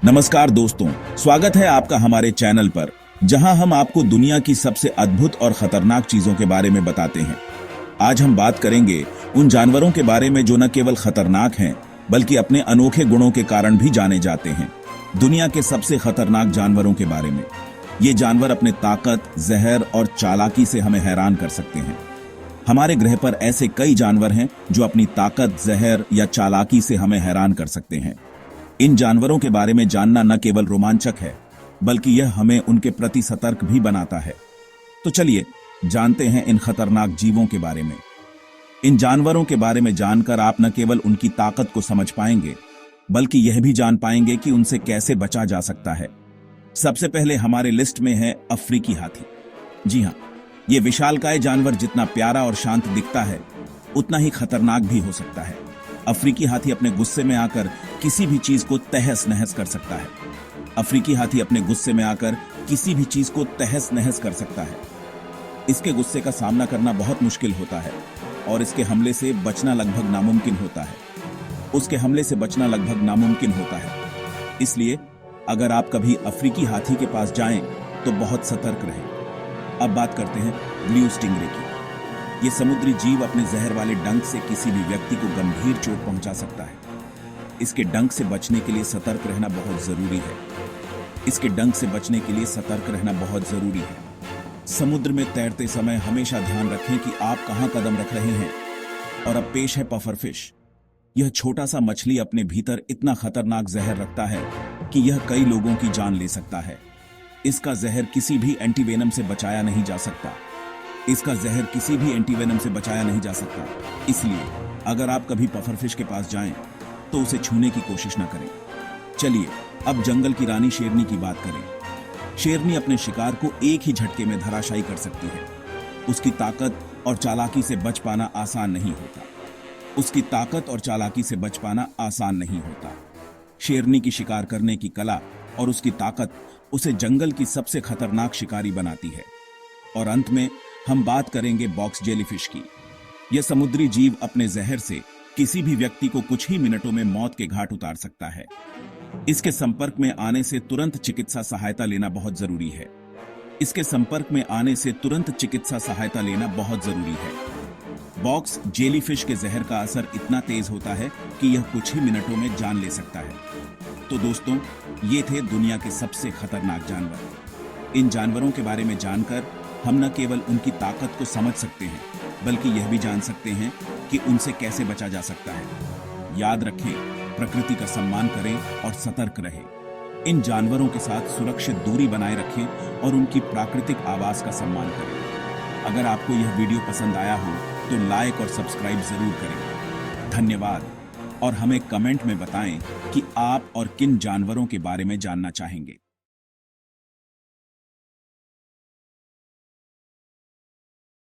नमस्कार दोस्तों, स्वागत है आपका हमारे चैनल पर, जहां हम आपको दुनिया की सबसे अद्भुत और खतरनाक चीजों के बारे में बताते हैं। आज हम बात करेंगे उन जानवरों के बारे में जो न केवल खतरनाक हैं, बल्कि अपने अनोखे गुणों के कारण भी जाने जाते हैं। दुनिया के सबसे खतरनाक जानवरों के बारे में। ये जानवर अपने ताकत, जहर और चालाकी से हमें हैरान कर सकते हैं। हमारे ग्रह पर ऐसे कई जानवर हैं जो अपनी ताकत, जहर या चालाकी से हमें हैरान कर सकते हैं। इन जानवरों के बारे में जानना न केवल रोमांचक है, बल्कि यह हमें उनके प्रति सतर्क भी बनाता है। तो चलिए जानते हैं इन खतरनाक जीवों के बारे में। इन जानवरों के बारे में जानकर आप न केवल उनकी ताकत को समझ पाएंगे, बल्कि यह भी जान पाएंगे कि उनसे कैसे बचा जा सकता है। सबसे पहले हमारे लिस्ट में है अफ्रीकी हाथी। जी हाँ, ये विशालकाय जानवर जितना प्यारा और शांत दिखता है, उतना ही खतरनाक भी हो सकता है। अफ्रीकी हाथी अपने गुस्से में आकर किसी भी चीज को तहस नहस कर सकता है। अफ्रीकी हाथी अपने गुस्से में आकर किसी भी चीज को तहस नहस कर सकता है। इसके गुस्से का सामना करना बहुत मुश्किल होता है और इसके हमले से बचना लगभग नामुमकिन होता है। उसके हमले से बचना लगभग नामुमकिन होता है। इसलिए अगर आप कभी अफ्रीकी हाथी के पास जाएं तो बहुत सतर्क रहें। अब बात करते हैं ब्लू स्टिंगरे की। ये समुद्री जीव अपने जहर वाले डंक से किसी भी व्यक्ति को गंभीर चोट पहुंचा सकता है। इसके डंक से बचने के लिए सतर्क रहना बहुत जरूरी है। इसके डंक से बचने के लिए सतर्क रहना बहुत जरूरी है। समुद्र में तैरते समय हमेशा ध्यान रखें कि आप कहां कदम रख रहे हैं। और अब पेश है पफरफिश। यह छोटा सा मछली अपने भीतर इतना खतरनाक जहर रखता है कि यह कई लोगों की जान ले सकता है। इसका जहर किसी भी एंटीवेनम से बचाया नहीं जा सकता। इसका जहर किसी भी एंटीवेनम से बचाया नहीं जा सकता। इसलिए अगर आप कभी पफरफिश के पास जाएं तो उसे छूने की कोशिश न करें। चलिए अब जंगल की रानी शेरनी की बात करें। शेरनी अपने शिकार को एक ही झटके में धराशायी कर सकती है। उसकी ताकत और चालाकी से बच पाना आसान नहीं होता। उसकी ताकत और चालाकी से बच पाना आसान नहीं होता। शेरनी की शिकार करने की कला और उसकी ताकत उसे जंगल की सबसे खतरनाक शिकारी बनाती है। और अंत में हम बात करेंगे बॉक्स जेलीफिश की। यह समुद्री जीव अपने जहर से किसी भी व्यक्ति को कुछ ही मिनटों में मौत के घाट उतार सकता है। इसके संपर्क में आने से तुरंत चिकित्सा सहायता लेना बहुत जरूरी है। इसके संपर्क में आने से तुरंत चिकित्सा सहायता लेना बहुत जरूरी है। बॉक्स जेलीफिश के जहर का असर इतना तेज होता है कि यह कुछ ही मिनटों में जान ले सकता है। तो दोस्तों, ये थे दुनिया के सबसे खतरनाक जानवर। इन जानवरों के बारे में जानकर हम न केवल उनकी ताकत को समझ सकते हैं, बल्कि यह भी जान सकते हैं कि उनसे कैसे बचा जा सकता है। याद रखें, प्रकृति का सम्मान करें और सतर्क रहें। इन जानवरों के साथ सुरक्षित दूरी बनाए रखें और उनकी प्राकृतिक आवाज का सम्मान करें। अगर आपको यह वीडियो पसंद आया हो तो लाइक और सब्सक्राइब जरूर करें। धन्यवाद। और हमें कमेंट में बताएं कि आप और किन जानवरों के बारे में जानना चाहेंगे।